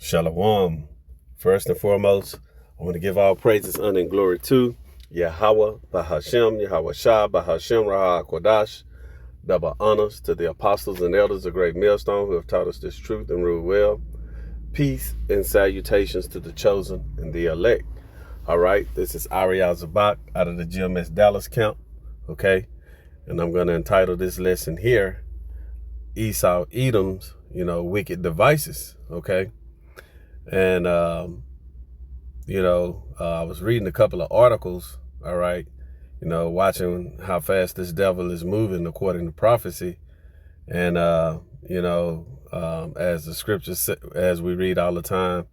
Shalom. First and foremost, I want to give all praises, honor, and glory to Yahweh, Bahashem, Yahweh Shah, Bahashem, Raha Kodash. Double honors to the apostles and elders of Great Millstone who have taught us this truth and rule well. Peace and salutations to the chosen and the elect. All right, this is Ariel Zabak out of the GMS Dallas camp. Okay, and I'm going to entitle this lesson here, Esau, Edom's, wicked devices. Okay. And, I was reading a couple of articles, all right, watching how fast this devil is moving according to prophecy. And, as the scriptures, as we read all the time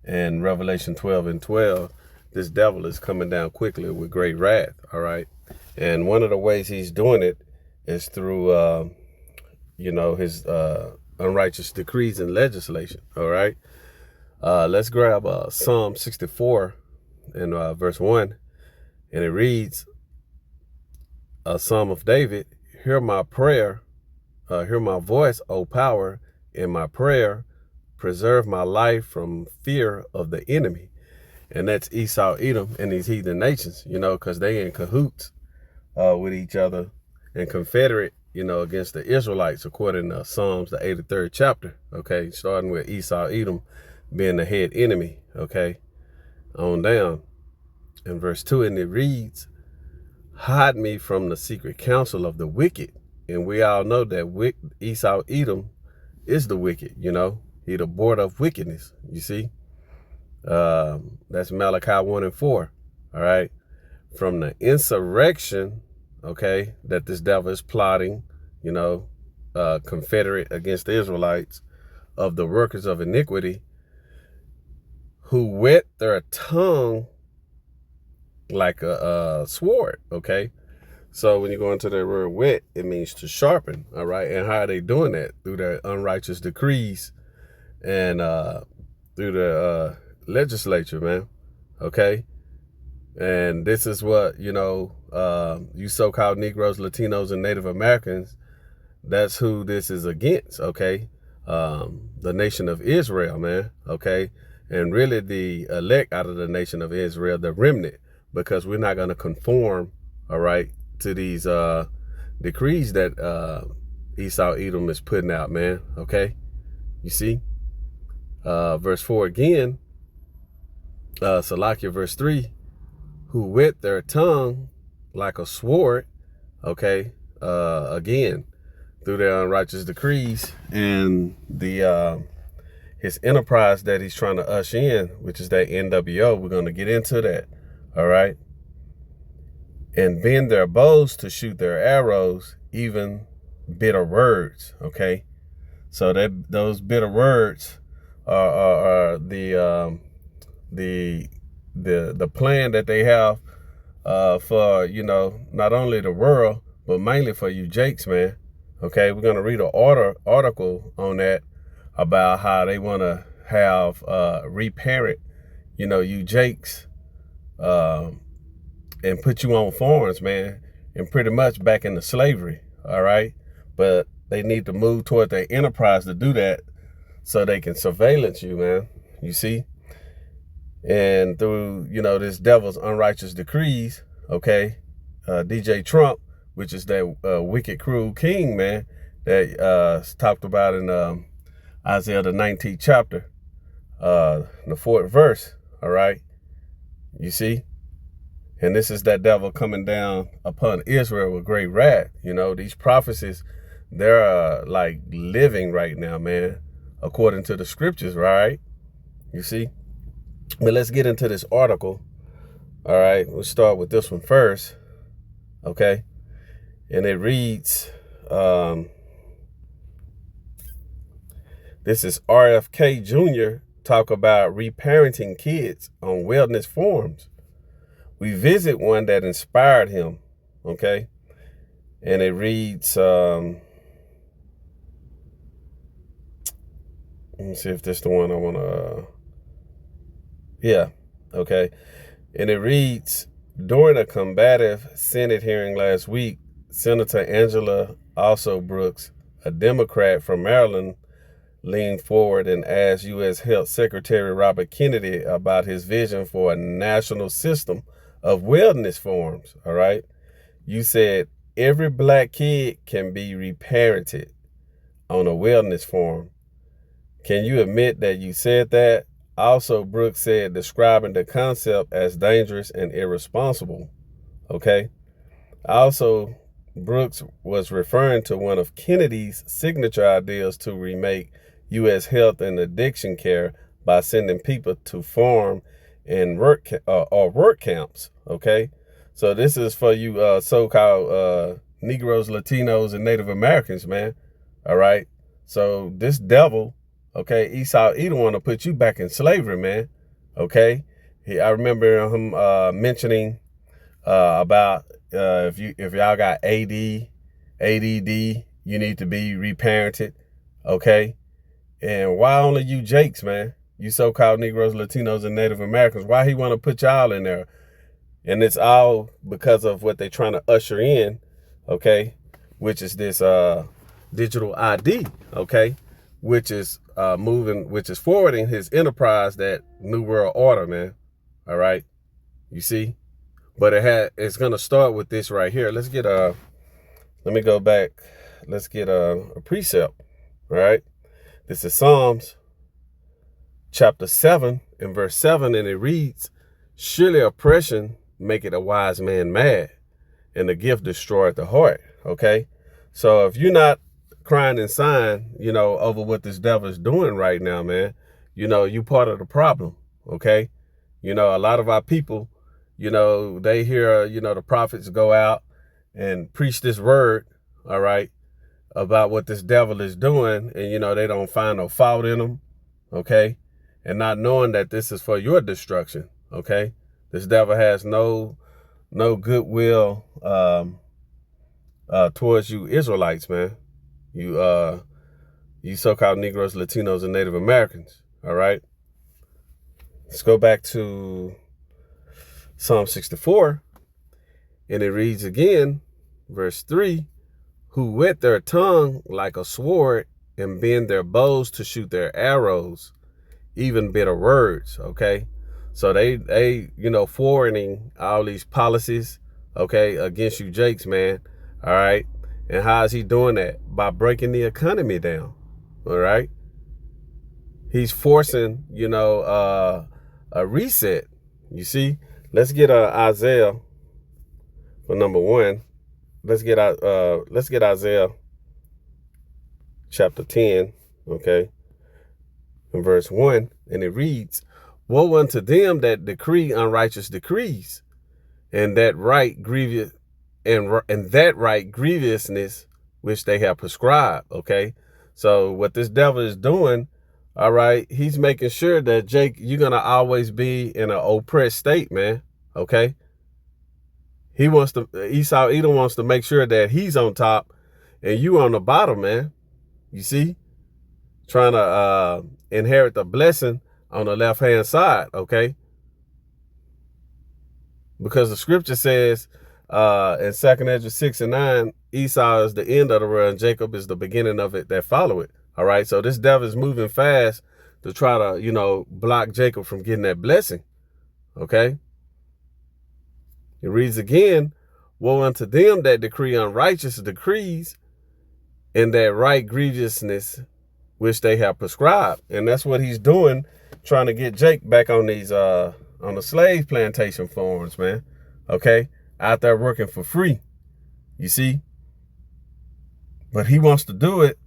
in Revelation 12:12, this devil is coming down quickly with great wrath, all right. And one of the ways he's doing it is through, his unrighteous decrees and legislation, all right. Let's grab Psalm 64 and verse 1, and it reads, a Psalm of David, hear my prayer, hear my voice, O power, in my prayer, preserve my life from fear of the enemy. And that's Esau, Edom, and these heathen nations, because they in cahoots with each other and confederate, against the Israelites, according to Psalms, the 83rd chapter, okay, starting with Esau, Edom, being the head enemy, okay, on down. In verse 2, and it reads, hide me from the secret counsel of the wicked. And we all know that Esau, Edom, is the wicked, he the board of wickedness, you see. That's Malachi 1 and 4, all right. From the insurrection, okay, that this devil is plotting, confederate against the Israelites, of the workers of iniquity, who wet their tongue like a sword, okay? So when you go into the word wet, it means to sharpen, all right? And how are they doing that? Through their unrighteous decrees and through the legislature, man, okay? And this is what, you so-called Negroes, Latinos, and Native Americans, that's who this is against, okay? The nation of Israel, man, okay? And really the elect out of the nation of Israel, the remnant, because we're not going to conform, all right, to these decrees that Esau, Edom is putting out, man, okay? You see? Verse 4 again, Salakia, verse 3, who wet their tongue like a sword, okay, again, through their unrighteous decrees and the his enterprise that he's trying to usher in, which is that NWO. We're going to get into that, all right? And bend their bows to shoot their arrows, even bitter words, okay? So that those bitter words are the plan that they have for, not only the world, but mainly for you Jakes, man. Okay, we're going to read an article on that about how they want to have reparent, you Jakes, and put you on farms, man, and pretty much back into slavery, all right? But they need to move toward their enterprise to do that so they can surveillance you, man, you see? And through, this devil's unrighteous decrees, okay, DJ Trump, which is that wicked, cruel king, man, that talked about in Isaiah the 19th chapter, the 4th verse, all right? You see? And this is that devil coming down upon Israel with great wrath. These prophecies, they're like living right now, man, according to the scriptures, right? You see? But let's get into this article, all right? We'll start with this one first, okay? And it reads, this is RFK Jr. talk about reparenting kids on wellness forums. We visit one that inspired him, okay? And it reads, let me see if this is the one I want to, yeah, okay. And it reads, during a combative Senate hearing last week, Senator Angela also Brooks, a Democrat from Maryland, leaned forward and asked U.S. Health Secretary Robert Kennedy about his vision for a national system of wellness forums, all right? You said every black kid can be reparented on a wellness forum. Can you admit that you said that? Also, Brooks said describing the concept as dangerous and irresponsible, okay? Also, Brooks was referring to one of Kennedy's signature ideas to remake U.S. health and addiction care by sending people to farm and work camps. Okay, so this is for you so-called Negroes, Latinos, and Native Americans, man. All right. So this devil, okay, Esau, Edom want to put you back in slavery, man. Okay. I remember him mentioning about if y'all got ADD, you need to be reparented, okay? And why only you Jakes, man? You so-called Negroes, Latinos, and Native Americans. Why he want to put y'all in there? And it's all because of what they're trying to usher in, okay? Which is this digital ID, okay? Which is forwarding his enterprise, that New World Order, man. All right, you see. But it's gonna start with this right here. Let me go back. Let's get a precept. All right. This is Psalms chapter 7 and verse 7, and it reads, "Surely oppression maketh a wise man mad, and the gift destroyeth the heart." Okay. So if you're not crying and sighing, over what this devil is doing right now, man, you part of the problem. Okay. A lot of our people, they hear, the prophets go out and preach this word, all right, about what this devil is doing. And, they don't find no fault in them, okay, and not knowing that this is for your destruction, okay. This devil has no goodwill towards you Israelites, man. You so-called Negroes, Latinos, and Native Americans, all right. Let's go back to Psalm 64, and it reads again, verse 3, "Who whet their tongue like a sword and bend their bows to shoot their arrows, even bitter words." Okay, so they forwarding all these policies, okay, against you Jakes, man. All right, and how is he doing that? By breaking the economy down. All right, he's forcing a reset. You see. Let's get Isaiah for number 1. Let's get Isaiah chapter 10, okay, in verse 1, and it reads, "Woe unto them that decree unrighteous decrees, and that right grievous and that right grievousness which they have prescribed." Okay, so what this devil is doing, all right, he's making sure that, Jake, you're gonna always be in an oppressed state, man. Okay. Esau Edom wants to make sure that he's on top and you on the bottom, man. You see, trying to inherit the blessing on the left hand side. Okay. Because the scripture says in 2nd Ezra 6 and 9, Esau is the end of the road and Jacob is the beginning of it that follow it. All right. So this devil is moving fast to try to, block Jacob from getting that blessing. Okay. It reads again, "Woe unto them that decree unrighteous decrees, and that right grievousness which they have prescribed." And that's what he's doing, trying to get Jake back on these on the slave plantation farms, man. Okay, out there working for free. You see, but he wants to do it,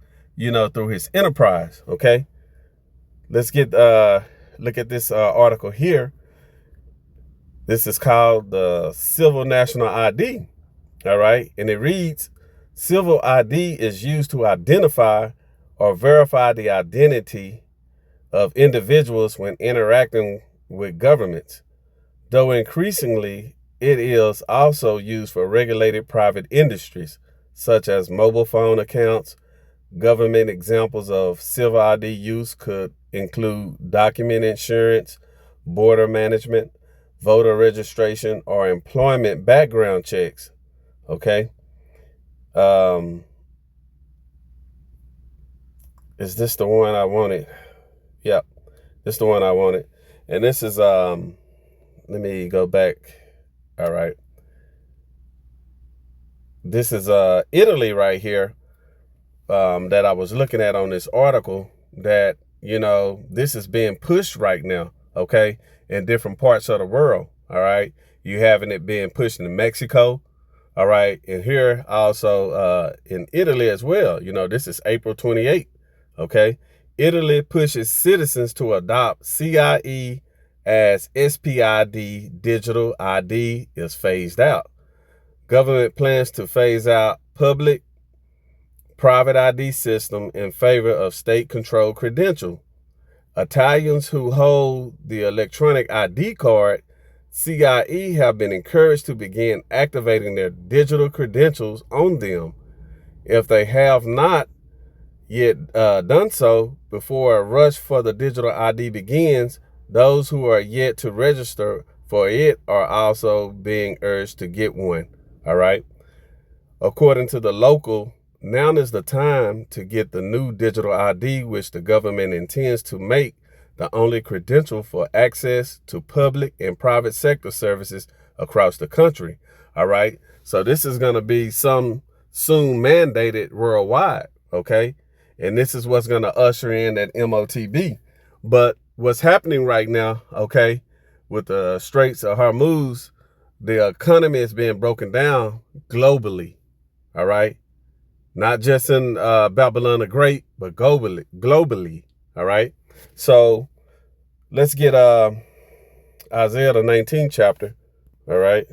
through his enterprise. Okay, let's get look at this article here. This is called the Civil National ID, all right? And it reads, "Civil ID is used to identify or verify the identity of individuals when interacting with governments, though increasingly it is also used for regulated private industries, such as mobile phone accounts. Government examples of civil ID use could include document insurance, border management, voter registration, or employment background checks." Okay. Is this the one I wanted? Yep, this is the one I wanted. And this is, let me go back. All right. This is Italy right here, that I was looking at on this article, that, this is being pushed right now, okay, in different parts of the world. All right. You having it being pushed in Mexico. All right. And here also in Italy as well. This is April 28th. Okay. Italy pushes citizens to adopt CIE as SPID digital ID is phased out. Government plans to phase out public private ID system in favor of state-controlled credential. Italians who hold the electronic ID card, CIE, have been encouraged to begin activating their digital credentials on them. If they have not yet done so before a rush for the digital ID begins, those who are yet to register for it are also being urged to get one. All right. According to the local, now is the time to get the new digital ID, which the government intends to make the only credential for access to public and private sector services across the country. All right. So this is going to be some soon mandated worldwide. OK, and this is what's going to usher in that MOTB. But what's happening right now, OK, with the Straits of Hormuz, the economy is being broken down globally. All right. Not just in Babylon the Great, but globally. All right. So let's get Isaiah the 19th chapter. All right.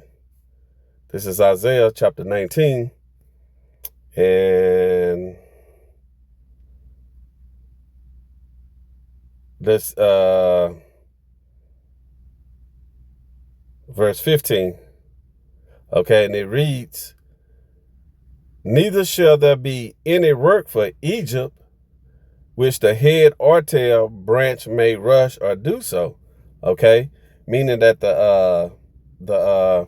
This is Isaiah chapter 19. And this verse 15. Okay. And it reads, neither shall there be any work for Egypt, which the head or tail branch may rush or do so. Okay, meaning that the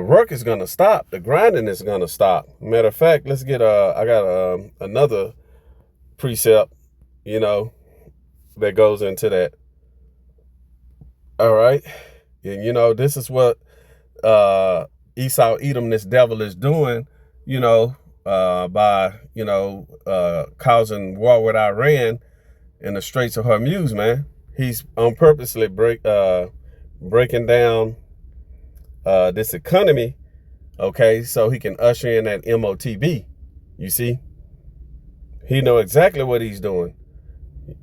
work is gonna stop, the grinding is gonna stop. Matter of fact, let's get I got another precept, that goes into that. All right, and this is what Esau, Edom, this devil is doing, by, causing war with Iran in the Straits of Hormuz, man. He's on purposely breaking down this economy, okay, so he can usher in that MOTB. You see? He know exactly what he's doing.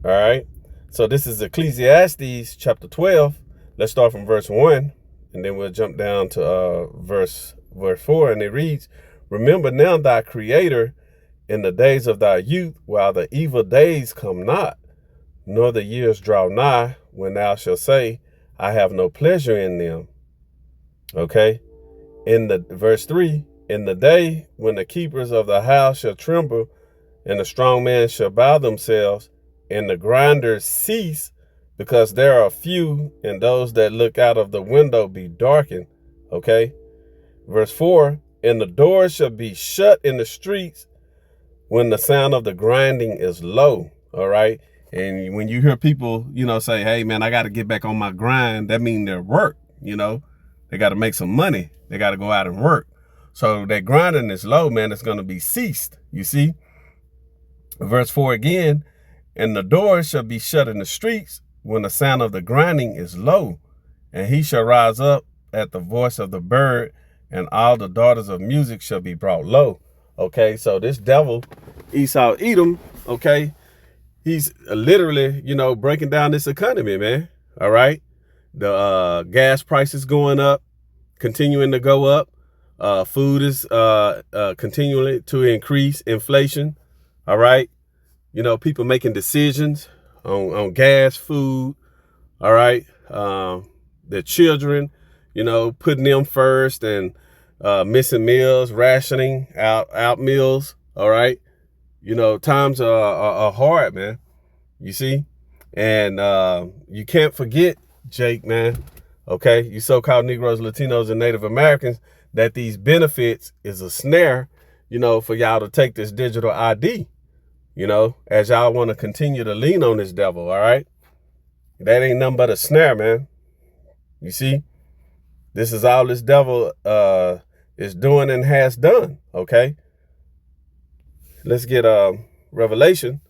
All right? So this is Ecclesiastes chapter 12. Let's start from verse 1. And then we'll jump down to verse 4, and it reads, remember now thy creator in the days of thy youth, while the evil days come not, nor the years draw nigh, when thou shalt say, I have no pleasure in them. Okay. In the verse 3, in the day when the keepers of the house shall tremble, and the strong men shall bow themselves, and the grinders cease, because there are few, and those that look out of the window be darkened. Okay. Verse 4, and the doors shall be shut in the streets when the sound of the grinding is low. All right. And when you hear people, say, hey, man, I got to get back on my grind, that means their work, they got to make some money. They got to go out and work. So that grinding is low, man, it's going to be ceased. You see, verse 4 again, and the doors shall be shut in the streets when the sound of the grinding is low, and he shall rise up at the voice of the bird, and all the daughters of music shall be brought low. Okay, so this devil, Esau, Edom, okay, he's literally, breaking down this economy, man. All right, the gas prices going up, continuing to go up. Food is continuing to increase, inflation. All right, people making decisions on gas, food. All right. Their children, putting them first, and missing meals, rationing out meals. All right. Times are hard, man. You see, and you can't forget, Jake, man. Okay. You so-called Negroes, Latinos, and Native Americans, that these benefits is a snare, for y'all to take this digital ID. you know, as y'all want to continue to lean on this devil, all right? That ain't nothing but a snare, man. You see? This is all this devil is doing and has done, okay? Let's get Revelation,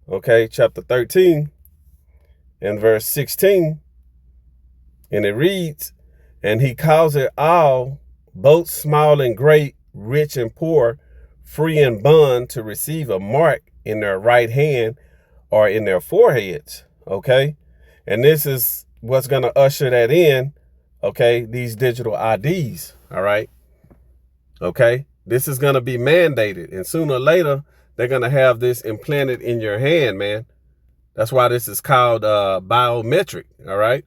okay, chapter 13 and verse 16. And it reads, and he calls it all, both small and great, rich and poor, free and bond, to receive a mark in their right hand or in their foreheads, okay? And this is what's going to usher that in, okay, these digital IDs, all right? Okay, this is going to be mandated, and sooner or later, they're going to have this implanted in your hand, man. That's why this is called biometric, all right?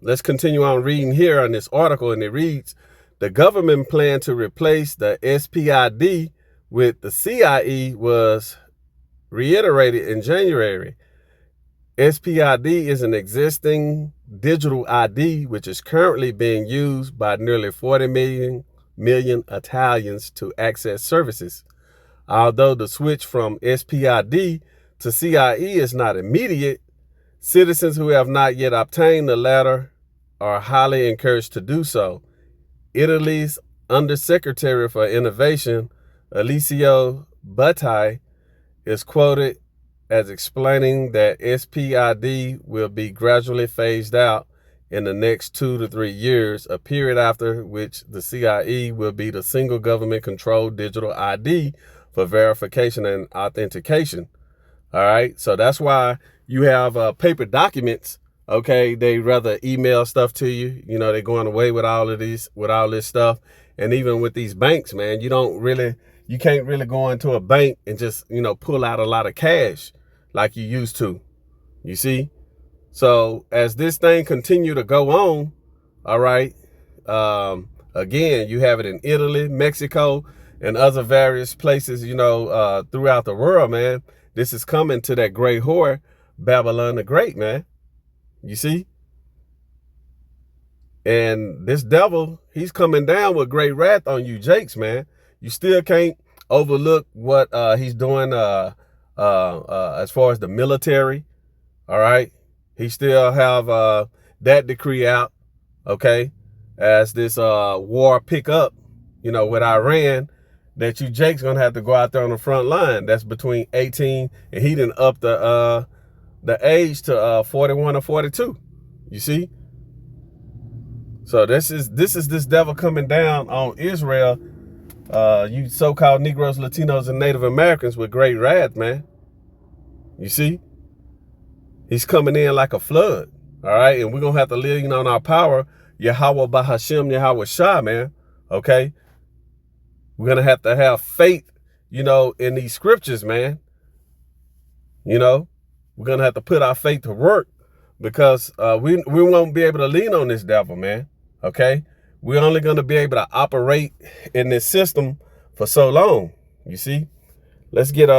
Let's continue on reading here on this article, and it reads, the government plan to replace the SPID with the CIE was reiterated in January. SPID is an existing digital ID which is currently being used by nearly 40 million Italians to access services. Although the switch from SPID to CIE is not immediate, citizens who have not yet obtained the latter are highly encouraged to do so. Italy's Undersecretary for Innovation, Alessio Butti, is quoted as explaining that SPID will be gradually phased out in the next 2 to 3 years, a period after which the CIE will be the single government-controlled digital ID for verification and authentication. All right, so that's why you have paper documents. Okay, they rather email stuff to you. You know, they're going away with all of these, with all this stuff. And even with these banks, man, you can't really go into a bank and just, you know, pull out a lot of cash like you used to. You see? So as this thing continue to go on, all right, again, you have it in Italy, Mexico, and other various places, you know, throughout the world, man. This is coming to that great whore, Babylon the Great, man. You see? And this devil, he's coming down with great wrath on you, Jakes, man. You still can't overlook what he's doing as far as the military. All right. He still have that decree out, okay, as this war pick up, you know, with Iran, that you Jake's gonna have to go out there on the front line. That's between 18, and he didn't up the age to 41 or 42. You see? So this is this devil coming down on Israel, you so-called Negroes, Latinos, and Native Americans, with great wrath, man. You see? He's coming in like a flood. All right, and we're gonna have to lean on our power, Yahweh Bahashem, Yahweh Shah, man. Okay? We're gonna have faith, you know, in these scriptures, man. You know, we're gonna have to put our faith to work, because we won't be able to lean on this devil, man. Okay? We're only gonna be able to operate in this system for so long. You see? Let's get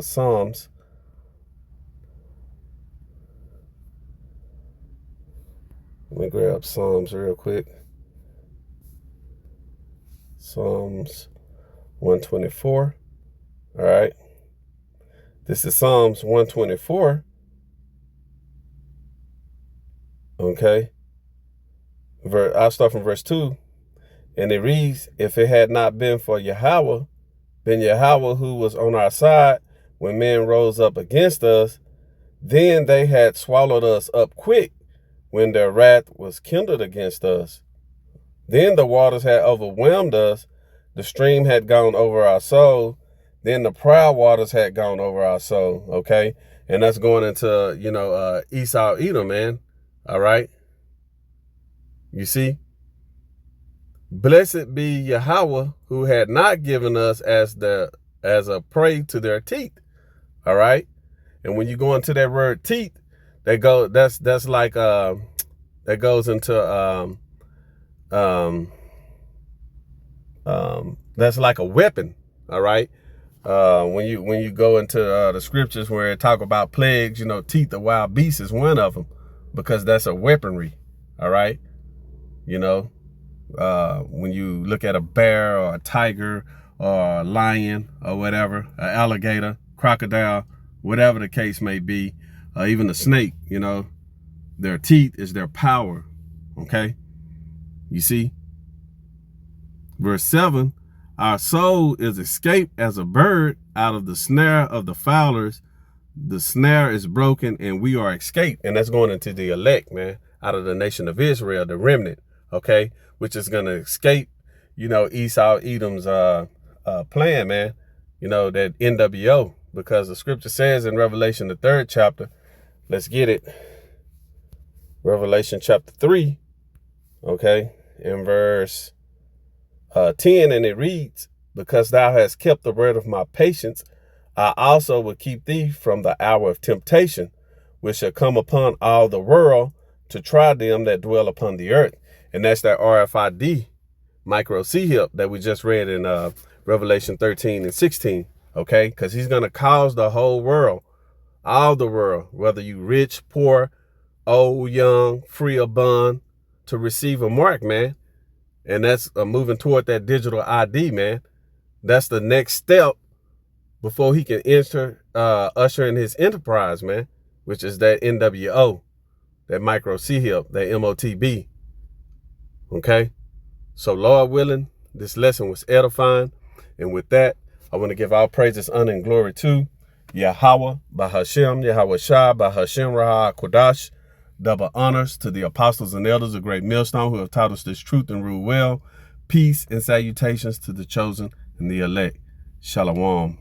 Psalms. Let me grab Psalms real quick. Psalms 124. All right. This is Psalms 124. Okay. I'll start from verse 2. And it reads, if it had not been for Yahweh, been Yahweh who was on our side when men rose up against us, then they had swallowed us up quick when their wrath was kindled against us. Then the waters had overwhelmed us, the stream had gone over our soul, then the proud waters had gone over our soul, okay? And that's going into, you know, Esau, Edom, man, all right? You see? Blessed be Yahweh, who had not given us as a prey to their teeth, all right? And when you go into that word teeth, that's like that goes into that's like a weapon, all right? When you go into the scriptures where it talk about plagues, you know, teeth of wild beasts is one of them, because that's a weaponry, all right? You know, when you look at a bear or a tiger or a lion or whatever, an alligator, crocodile, whatever the case may be, even a snake, you know, their teeth is their power, okay? You see? Verse 7, our soul is escaped as a bird out of the snare of the fowlers. The snare is broken and we are escaped. And that's going into the elect, man, out of the nation of Israel, the remnant, okay, which is going to escape, you know, Esau, Edom's plan, man, you know, that NWO, because the scripture says in Revelation, the 3rd chapter, let's get it. Revelation chapter 3, okay, in verse 10, and it reads, because thou hast kept the word of my patience, I also will keep thee from the hour of temptation, which shall come upon all the world to try them that dwell upon the earth. And that's that RFID micro C-hip that we just read in Revelation 13 and 16, okay? Because he's going to cause the whole world, all the world, whether you rich, poor, old, young, free or bond, to receive a mark, man. And that's moving toward that digital ID, man. That's the next step before he can usher in his enterprise, man, which is that NWO, that micro C-hip, that MOTB. Okay? So, Lord willing, this lesson was edifying. And with that, I want to give all praises, honor, and glory to Yahweh, Bahashem, Yahweh Shah, Bahashem, Raha, Kodash. Double honors to the apostles and elders of Great Millstone who have taught us this truth and rule well. Peace and salutations to the chosen and the elect. Shalom.